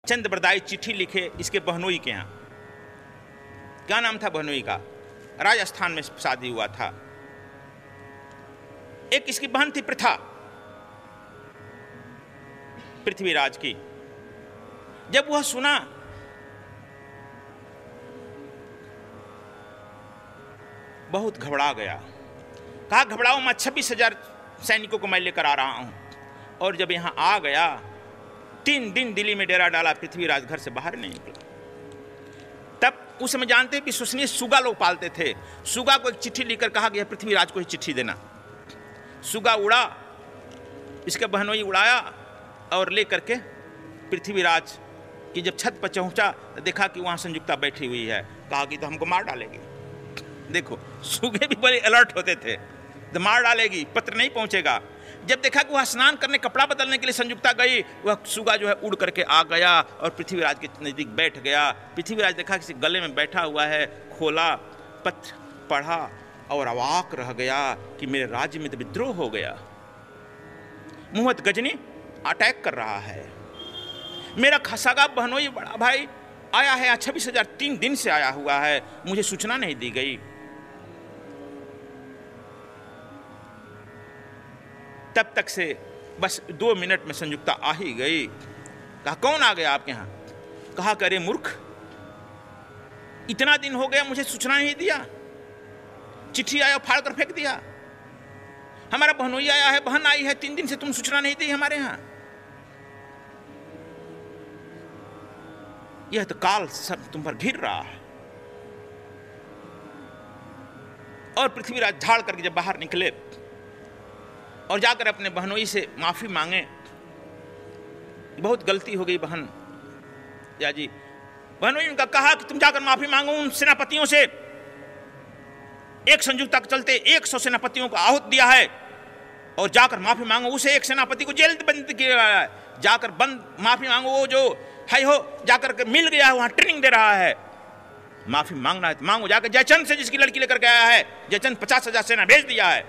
चंद बरदाई चिट्ठी लिखे इसके बहनोई के यहाँ। क्या नाम था बहनोई का? राजस्थान में शादी हुआ था। एक इसकी बहन थी प्रथा, पृथ्वीराज की। जब वह सुना बहुत घबरा गया। कहा घबराओ मत, 26,000 सैनिकों को मैं लेकर आ रहा हूं। और जब यहां आ गया 3 दिन दिल्ली में डेरा डाला, पृथ्वीराज घर से बाहर नहीं निकला। तब उस समय जानते विश्वसनीय सुगा लोग पालते थे। सुगा को एक चिट्ठी लिखकर कहा गया पृथ्वीराज को ही चिट्ठी देना। सुगा उड़ा, इसके बहनोई उड़ाया और लेकर के पृथ्वीराज की जब छत पर पहुंचा तो देखा कि वहां संयुक्ता बैठी हुई है। कहा कि तो हमको मार डालेगी। देखो सुगे भी बड़े अलर्ट होते थे, तो मार डालेगी, पत्र नहीं पहुंचेगा। जब देखा कि वह स्नान करने, कपड़ा बदलने के लिए संयुक्ता गई, वह सुगा जो है उड़ करके आ गया और पृथ्वीराज के नजदीक बैठ गया। पृथ्वीराज देखा किसी गले में बैठा हुआ है, खोला, पत्र पढ़ा और अवाक रह गया कि मेरे राज्य में तो विद्रोह हो गया। मुहम्मद गजनी अटैक कर रहा है। मेरा खसागा बहनोई बड़ा भाई आया है, 26,000 3 दिन से आया हुआ है, मुझे सूचना नहीं दी गई। तब तक से बस 2 मिनट में संयुक्ता आ ही गई। कहा कौन आ गया आपके यहां? कहा करे मूर्ख, इतना दिन हो गया मुझे सूचना नहीं दिया, चिट्ठी आया फाड़ कर फेंक दिया। हमारा बहनोई आया है, बहन आई है, 3 दिन से तुम सूचना नहीं दी हमारे यहां। यह तो काल सब तुम पर घिर रहा है। और पृथ्वीराज झाड़ करके जब बाहर निकले और जाकर अपने बहनोई से माफी मांगे, बहुत गलती हो गई बहन या जी। बहनोई उनका कहा कि तुम जाकर माफी मांगो उन सेनापतियों से, एक संयुक्ता के चलते 100 सेनापतियों को आहूत दिया है, और जाकर माफी मांगो उसे। एक सेनापति को जेल बंद किया है, जाकर माफी मांगो। वो जो है हो जाकर मिल गया है, वहां ट्रेनिंग दे रहा है। माफी मांगना है तो मांगो जाकर। जयचंद से जिसकी लड़की लेकर के आया है, जयचंद 50,000 सेना भेज दिया है।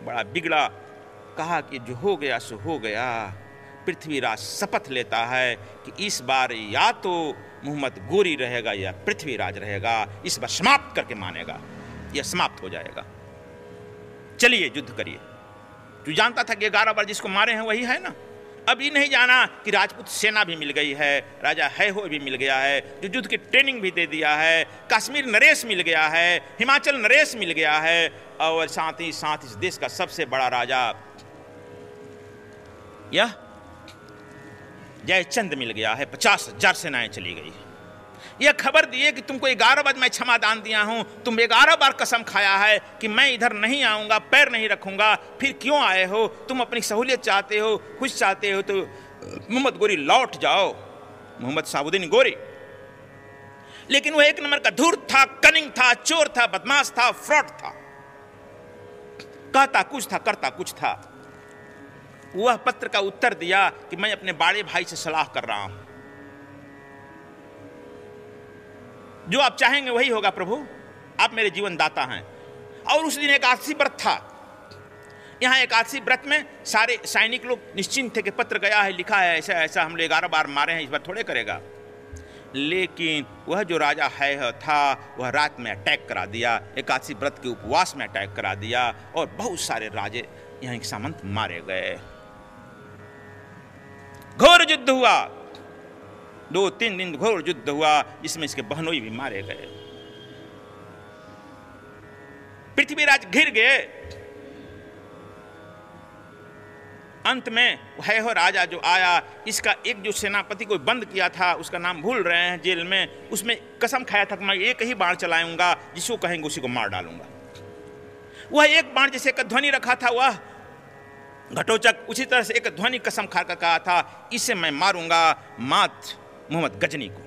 बड़ा बिगड़ा। कहा कि जो हो गया सो हो गया। पृथ्वीराज शपथ लेता है कि इस बार या तो मोहम्मद गोरी रहेगा या पृथ्वीराज रहेगा, इस बार समाप्त करके मानेगा, यह समाप्त हो जाएगा। चलिए युद्ध करिए। तू जानता था कि 11 बार जिसको मारे हैं वही है ना। अब ये नहीं जाना कि राजपूत सेना भी मिल गई है, राजा है हो भी मिल गया है, जो युद्ध की ट्रेनिंग भी दे दिया है, कश्मीर नरेश मिल गया है, हिमाचल नरेश मिल गया है, और साथ ही साथ इस देश का सबसे बड़ा राजा यह जयचंद मिल गया है। 50,000 सेनाएं चली गई। यह खबर दिए कि तुमको 11 बार मैं क्षमा दान दिया हूं, तुम 11 बार कसम खाया है कि मैं इधर नहीं आऊंगा, पैर नहीं रखूंगा, फिर क्यों आए हो? तुम अपनी सहूलियत चाहते हो, खुश चाहते हो तो मोहम्मद गोरी लौट जाओ, मोहम्मद साबुद्दीन गोरी। लेकिन वह एक नंबर का धूर्त था, कनिंग था, चोर था, बदमाश था, फ्रॉड था। कहता कुछ था, करता कुछ था। वह पत्र का उत्तर दिया कि मैं अपने बड़े भाई से सलाह कर रहा हूं, जो आप चाहेंगे वही होगा प्रभु, आप मेरे जीवन दाता हैं। और उस दिन एकादशी व्रत था। यहाँ एकादशी व्रत में सारे सैनिक लोग निश्चिंत थे कि पत्र गया है, लिखा है ऐसा ऐसा, हम लोग 11 बार मारे हैं, इस बार थोड़े करेगा। लेकिन वह जो राजा है था, वह रात में अटैक करा दिया, एकादशी व्रत के उपवास में अटैक करा दिया, और बहुत सारे राजे यहाँ के सामंत मारे गए। घोर युद्ध हुआ, 2-3 दिन घोर युद्ध हुआ, जिसमें इसके बहनोई भी मारे गए। पृथ्वीराज घिर गए। अंत में है हो राजा जो आया, इसका एक जो सेनापति को बंद किया था, उसका नाम भूल रहे हैं जेल में, उसमें कसम खाया था कि मैं एक ही बाण चलाऊंगा, जिसको कहेंगे उसी को मार डालूंगा। वह एक बाण जैसे एक ध्वनि रखा था, वह घटोचक उसी तरह से एक ध्वनि कसम खाकर कहा था, इसे मैं मारूंगा मात्र मोहम्मद गजनी को।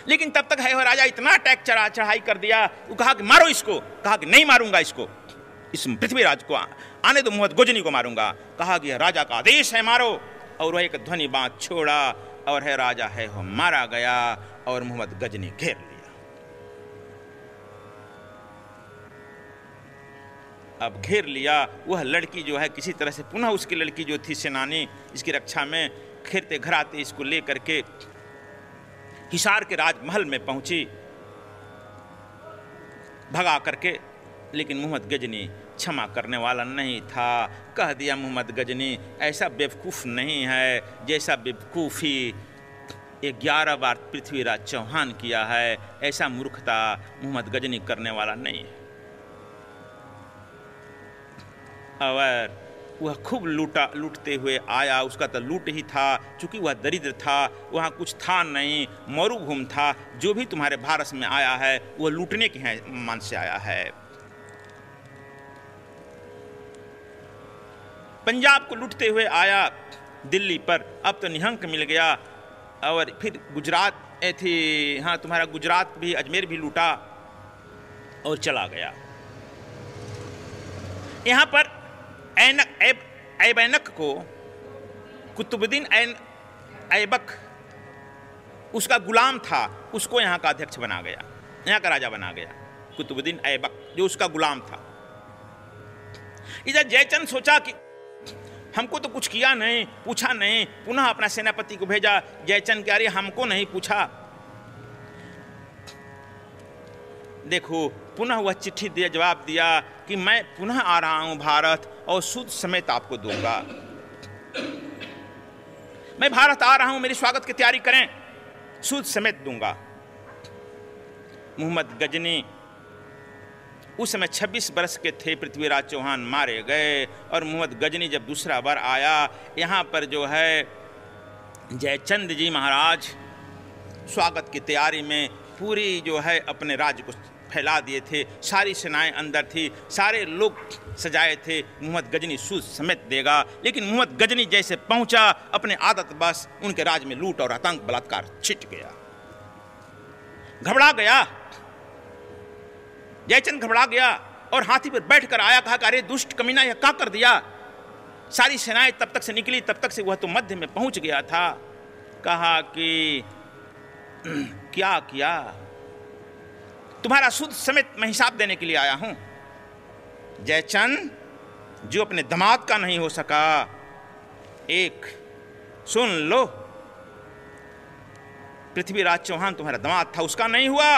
लेकिन तब तक है वो राजा इतना अटैक चढ़ाई कर दिया, वो कहा कि मारो इसको। कहा कि नहीं मारूंगा इसको, इस पृथ्वीराज को आने दो, मोहम्मद गजनी को मारूंगा। कहा कि राजा का आदेश है, मारो। और वह एक ध्वनि बात छोड़ा और है राजा है वो मारा गया और मोहम्मद गजनी घेर लिया। अब घेर लिया। वह लड़की जो है किसी तरह से पुनः उसकी लड़की जो थी सेनानी इसकी रक्षा में खेरते घराते इसको लेकर के हिसार के राजमहल में पहुंची भगा करके। लेकिन मोहम्मद गजनी क्षमा करने वाला नहीं था। कह दिया मोहम्मद गजनी ऐसा बेवकूफ़ नहीं है जैसा बेवकूफ़ी 11 बार पृथ्वीराज चौहान किया है, ऐसा मूर्खता मोहम्मद गजनी करने वाला नहीं है। और वह खूब लूटते हुए आया। उसका तो लूट ही था, चूंकि वह दरिद्र था, वहाँ कुछ था नहीं, मरुभूमि था। जो भी तुम्हारे भारत में आया है वह लूटने के मन से आया है। पंजाब को लूटते हुए आया दिल्ली पर, अब तो निहंक मिल गया। और फिर गुजरात थी, हाँ तुम्हारा गुजरात भी, अजमेर भी लूटा और चला गया। यहाँ पर ऐबक को कुतुबुद्दीन ऐबक उसका गुलाम था, उसको यहाँ का अध्यक्ष बना गया, यहाँ का राजा बना गया कुतुबुद्दीन ऐबक, जो उसका गुलाम था। इधर जयचंद सोचा कि हमको तो कुछ किया नहीं, पूछा नहीं, पुनः अपना सेनापति को भेजा। जयचंद कह रही हमको नहीं पूछा। देखो पुनः वह चिट्ठी दिया, जवाब दिया कि मैं पुनः आ रहा हूं भारत और सूद समेत आपको दूंगा। मैं भारत आ रहा हूं, मेरी स्वागत की तैयारी करें, सूद समेत दूंगा। मोहम्मद गजनी उस समय 26 वर्ष के थे, पृथ्वीराज चौहान मारे गए। और मोहम्मद गजनी जब दूसरा बार आया, यहाँ पर जो है जयचंद जी महाराज स्वागत की तैयारी में पूरी जो है अपने राज्य को फैला दिए थे। सारी सेनाएं अंदर थी, सारे लोग सजाए थे मोहम्मद गजनी सूद समेत देगा। लेकिन मोहम्मद गजनी जैसे पहुंचा, अपने आदत बस उनके राज्य में लूट और आतंक बलात्कार छिट गया। घबरा गया जयचंद, घबरा गया और हाथी पर बैठकर आया। कहा कि अरे दुष्ट कमीना, यह क्या कर दिया। सारी सेनाएं तब तक से निकली, तब तक से वह तो मध्य में पहुंच गया था। कहा कि क्या किया, तुम्हारा सूद समेत मैं हिसाब देने के लिए आया हूं। जयचंद, जो अपने दामाद का नहीं हो सका, एक सुन लो, पृथ्वीराज चौहान तुम्हारा दामाद था, उसका नहीं हुआ।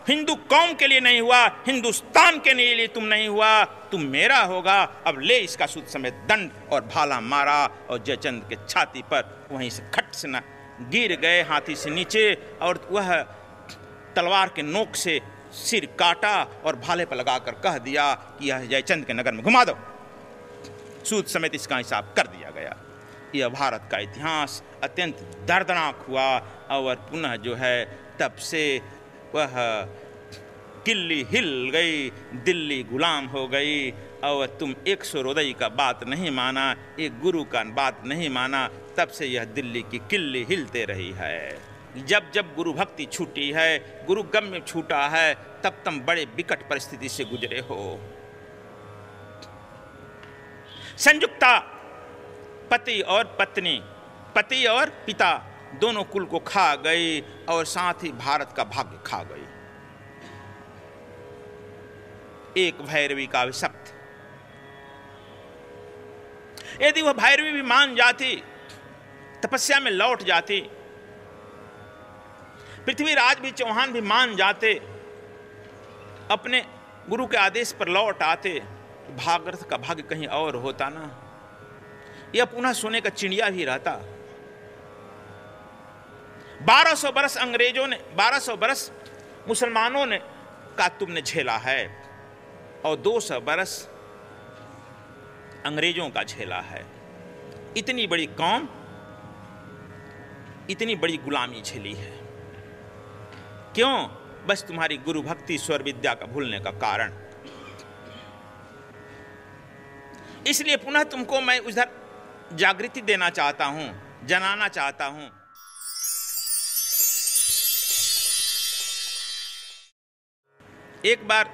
हिंदू कौम के लिए नहीं हुआ, हिंदुस्तान के लिए तुम नहीं हुआ, तुम मेरा होगा। अब ले इसका सूद समेत दंड। और भाला मारा और जयचंद के छाती पर वहीं से खट से न गिर गए हाथी से नीचे। और वह तलवार के नोक से सिर काटा और भाले पर लगाकर कह दिया कि यह जयचंद के नगर में घुमा दो। सूद समेत इसका हिसाब कर दिया गया। यह भारत का इतिहास अत्यंत दर्दनाक हुआ। और पुनः जो है तब से वह किल्ली हिल गई, दिल्ली गुलाम हो गई। और तुम एक सूर्योदय का बात नहीं माना, एक गुरु का बात नहीं माना, तब से यह दिल्ली की किल्ली हिलते रही है। जब जब गुरु भक्ति छूटी है, गुरु गम्य छूटा है, तब तुम बड़े विकट परिस्थिति से गुजरे हो। संयुक्ता पति और पत्नी, पति और पिता दोनों कुल को खा गई और साथ ही भारत का भाग्य खा गई। एक भैरवी का अभिशप्त। यदि वह भैरवी भी मान जाती, तपस्या में लौट जाती, पृथ्वीराज भी चौहान भी मान जाते, अपने गुरु के आदेश पर लौट आते, तो भागरथ का भाग्य कहीं और होता ना। यह पुनः सोने का चिड़िया भी रहता। 1200 बरस अंग्रेजों ने, 1200 बरस मुसलमानों ने का तुमने झेला है और 200 बरस अंग्रेजों का झेला है। इतनी बड़ी कौम, इतनी बड़ी गुलामी झेली है। क्यों? बस तुम्हारी गुरु भक्ति, स्वर विद्या का भूलने का कारण। इसलिए पुनः तुमको मैं उधर जागृति देना चाहता हूं, जनाना चाहता हूं। एक बार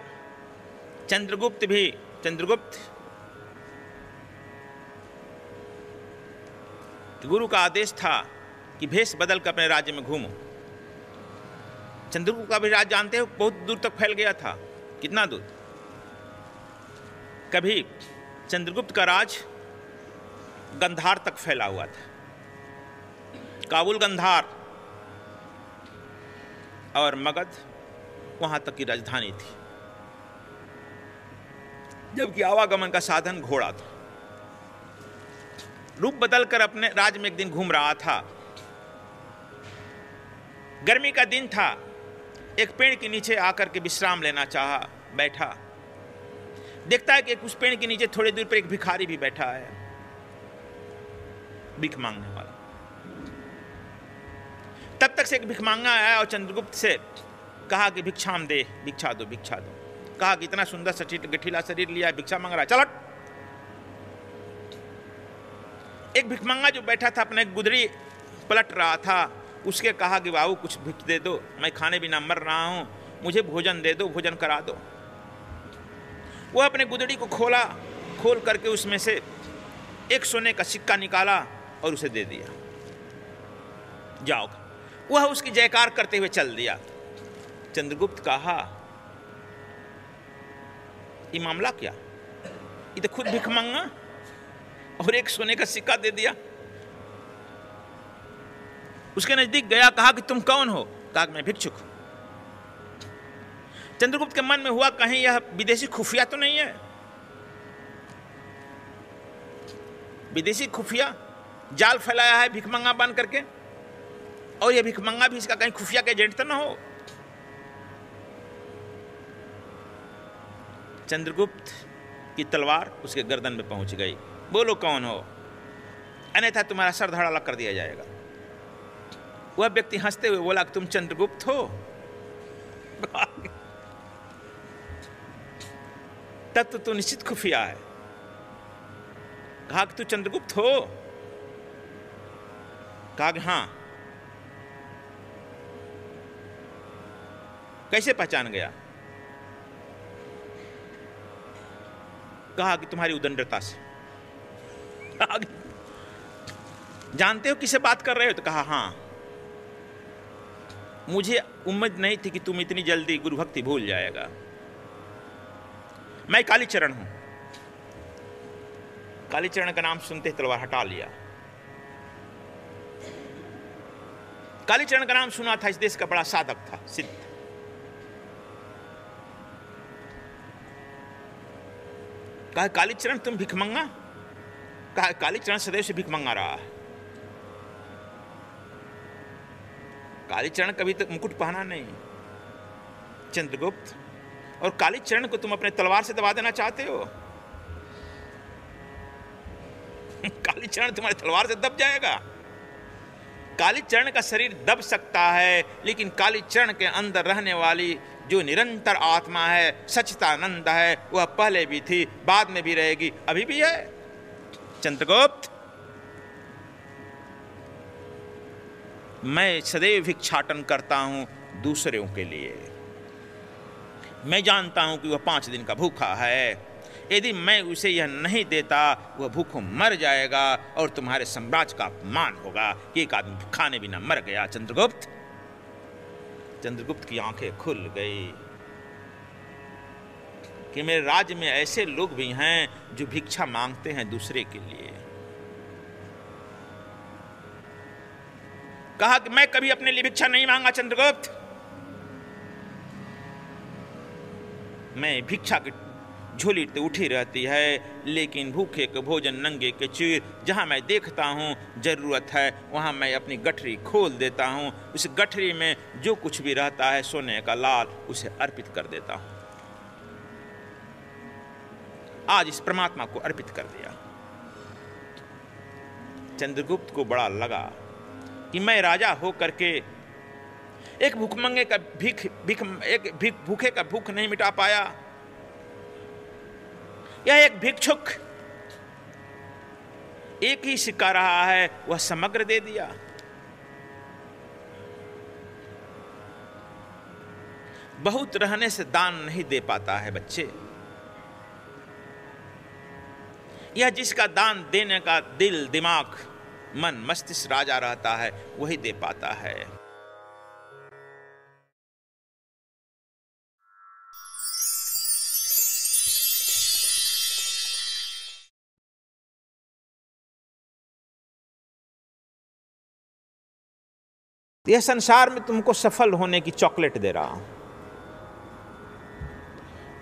चंद्रगुप्त गुरु का आदेश था कि भेष बदल कर अपने राज्य में घूमो। चंद्रगुप्त का भी राज्य जानते हो, बहुत दूर तक फैल गया था। कितना दूर? कभी चंद्रगुप्त का राज गंधार तक फैला हुआ था, काबुल, गंधार और मगध वहां तक की राजधानी थी, जबकि आवागमन का साधन घोड़ा था। रूप बदलकर अपने राज्य में एक दिन घूम रहा था। गर्मी का दिन था। एक पेड़ के नीचे आकर के विश्राम लेना चाहा, बैठा। देखता है कि उस पेड़ के नीचे थोड़ी दूर पर एक भिखारी भी बैठा है, भीख मांगने वाला। तब तक से एक भिखमांगा आया और चंद्रगुप्त से कहा कि भिक्षाम दे, भिक्षा दो, भिक्षा दो। कहा कि इतना सुंदर गठीला शरीर लिया, भिक्षा मांग रहा है, चलट। एक भिखमंगा जो बैठा था अपने गुदड़ी पलट रहा था, उसके कहा कि बाबू कुछ भिक्ष दे दो, मैं खाने बिना मर रहा हूं, मुझे भोजन दे दो, भोजन करा दो। वो अपने गुदड़ी को खोल करके उसमें से एक सोने का सिक्का निकाला और उसे दे दिया, जाओ। वह उसकी जयकार करते हुए चल दिया। चंद्रगुप्त कहा, ये मामला क्या? ये तो खुद भिखमंगा और एक सोने का सिक्का दे दिया। उसके नजदीक गया, कहा कि तुम कौन हो? कहा मैं भिक्षुक हूं। चंद्रगुप्त के मन में हुआ, कहीं यह विदेशी खुफिया तो नहीं है? विदेशी खुफिया जाल फैलाया है भिखमंगा बन करके, और यह भिखमंगा भी इसका कहीं खुफिया का एजेंट तो ना हो? चंद्रगुप्त की तलवार उसके गर्दन में पहुंच गई। बोलो कौन हो, अन्यथा तुम्हारा सर धड़ अलग कर दिया जाएगा। वह व्यक्ति हंसते हुए बोला, तुम चंद्रगुप्त हो? तब तो निश्चित खुफिया है। कहा कि तू चंद्रगुप्त हो? कहा कि हां। कैसे पहचान गया? कहा कि तुम्हारी उदंडता से। जानते हो किससे बात कर रहे हो? तो कहा हां, मुझे उम्मीद नहीं थी कि तुम इतनी जल्दी गुरु भक्ति भूल जाएगा। मैं कालीचरण हूं। कालीचरण का नाम सुनते ही तलवार हटा लिया। कालीचरण का नाम सुना था, इस देश का बड़ा साधक था, सिद्ध। कहा कालीचरण तुम भिखमंगा? कहा कालीचरण सदैव से भिखमंगा रहा है। कालीचरण कभी तक मुकुट पहना नहीं। चंद्रगुप्त, और कालीचरण को तुम अपने तलवार से दबा देना चाहते हो? कालीचरण तुम्हारी तलवार से दब जाएगा। कालीचरण का शरीर दब सकता है, लेकिन कालीचरण के अंदर रहने वाली जो निरंतर आत्मा है, सच्चिदानंद है, वह पहले भी थी, बाद में भी रहेगी, अभी भी है। चंद्रगुप्त, मैं सदैव भिक्षाटन करता हूं दूसरों के लिए। मैं जानता हूं कि वह 5 दिन का भूखा है। यदि मैं उसे यह नहीं देता, वह भूखों मर जाएगा और तुम्हारे साम्राज्य का अपमान होगा कि एक आदमी खाने बिना मर गया। चंद्रगुप्त, चंद्रगुप्त की आंखें खुल गई कि मेरे राज्य में ऐसे लोग भी हैं जो भिक्षा मांगते हैं दूसरे के लिए। कहा कि मैं कभी अपने लिए भिक्षा नहीं मांगा चंद्रगुप्त। मैं भिक्षा की झोली तो उठी रहती है, लेकिन भूखे के भोजन नंगे के चीर, जहां मैं देखता हूं जरूरत है वहां मैं अपनी गठरी खोल देता हूं। उस गठरी में जो कुछ भी रहता है सोने का लाल, उसे अर्पित कर देता हूं। आज इस परमात्मा को अर्पित कर दिया। चंद्रगुप्त को बड़ा लगा कि मैं राजा हो करके एक भूखमंगे का भूखे का भूख नहीं मिटा पाया। यह एक भिक्षुक एक ही सिक्का रहा है, वह समग्र दे दिया। बहुत रहने से दान नहीं दे पाता है बच्चे। यह जिसका दान देने का दिल, दिमाग, मन, मस्तिष्क राजा रहता है, वही दे पाता है। यह संसार में तुमको सफल होने की चॉकलेट दे रहा हूं,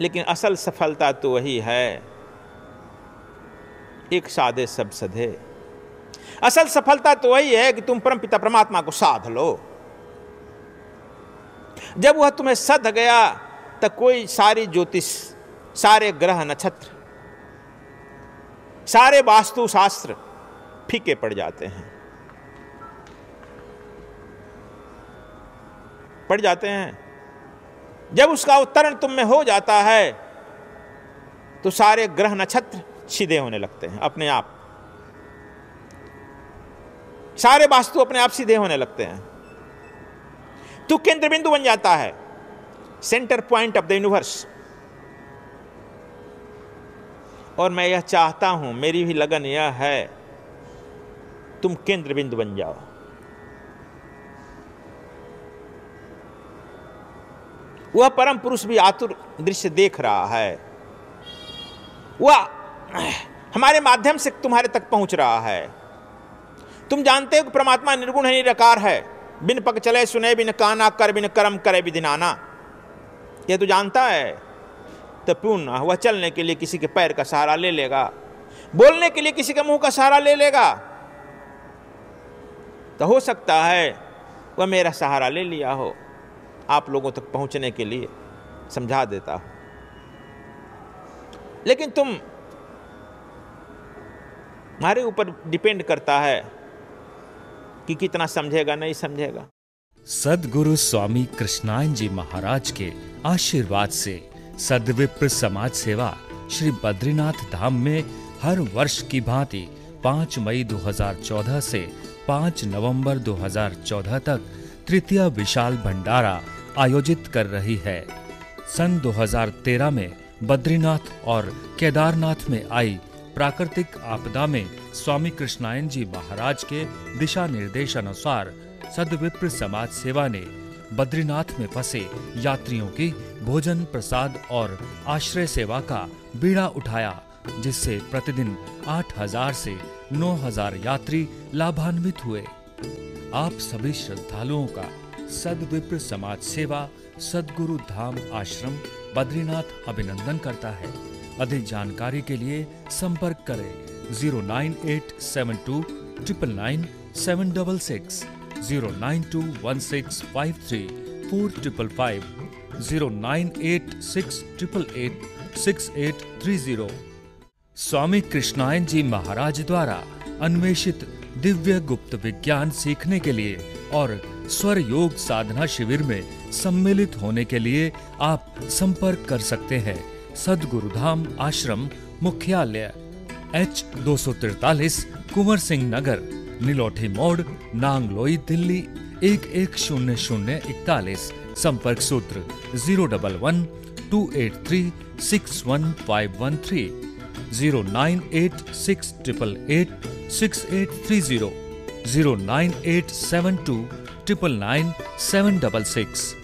लेकिन असल सफलता तो वही है, एक साधे सब सधे। असल सफलता तो वही है कि तुम परमपिता परमात्मा को साध लो। जब वह तुम्हें सध गया तो कोई सारी ज्योतिष, सारे ग्रह नक्षत्र, सारे वास्तु शास्त्र फीके पड़ जाते हैं, पड़ जाते हैं। जब उसका अवतरण तुम में हो जाता है तो सारे ग्रह नक्षत्र सीधे होने लगते हैं अपने आप, सारे वास्तु अपने आप सीधे होने लगते हैं। तू केंद्र बिंदु बन जाता है, centre point of the universe. और मैं यह चाहता हूं, मेरी भी लगन यह है, तुम केंद्र बिंदु बन जाओ। वह परम पुरुष भी आतुर दृश्य देख रहा है, वह हमारे माध्यम से तुम्हारे तक पहुंच रहा है। तुम जानते हो कि परमात्मा निर्गुण है, निराकार है, बिन पग चले सुने, बिन काना कर, बिन कर्म करे विधि नाना। यह तो जानता है, तो पुनः वह चलने के लिए किसी के पैर का सहारा ले लेगा, बोलने के लिए किसी के मुंह का सहारा ले लेगा। तो हो सकता है वह मेरा सहारा ले लिया हो, आप लोगों तक पहुंचने के लिए समझा देता हो। लेकिन तुम्हारे ऊपर डिपेंड करता है कि कितना समझेगा, नहीं समझेगा। सद्गुरु स्वामी कृष्णायन जी महाराज के आशीर्वाद से सद्विप्र समाज सेवा श्री बद्रीनाथ धाम में हर वर्ष की भांति 5 मई 2014 से 5 नवंबर 2014 तक तृतीय विशाल भंडारा आयोजित कर रही है। सन 2013 में बद्रीनाथ और केदारनाथ में आई प्राकृतिक आपदा में स्वामी कृष्णायन जी महाराज के दिशा निर्देश अनुसार सद्विप्र समाज सेवा ने बद्रीनाथ में फंसे यात्रियों की भोजन, प्रसाद और आश्रय सेवा का बीड़ा उठाया, जिससे प्रतिदिन 8,000 से 9,000 यात्री लाभान्वित हुए। आप सभी श्रद्धालुओं का सद्विप्र समाज सेवा सद्गुरु धाम आश्रम बद्रीनाथ अभिनंदन करता है। अधिक जानकारी के लिए संपर्क करें 09872 999 766, 0921653 4555, 0986888 6830। स्वामी कृष्णायन जी महाराज द्वारा अन्वेषित दिव्य गुप्त विज्ञान सीखने के लिए और स्वर योग साधना शिविर में सम्मिलित होने के लिए आप संपर्क कर सकते हैं। सद्गुरुधाम आश्रम मुख्यालय H243 कुंवर सिंह नगर, नीलोठी मोड़, नांगलोई, दिल्ली 110041। संपर्क सूत्र 011-283-61513, 09868886830, 09872 999 766।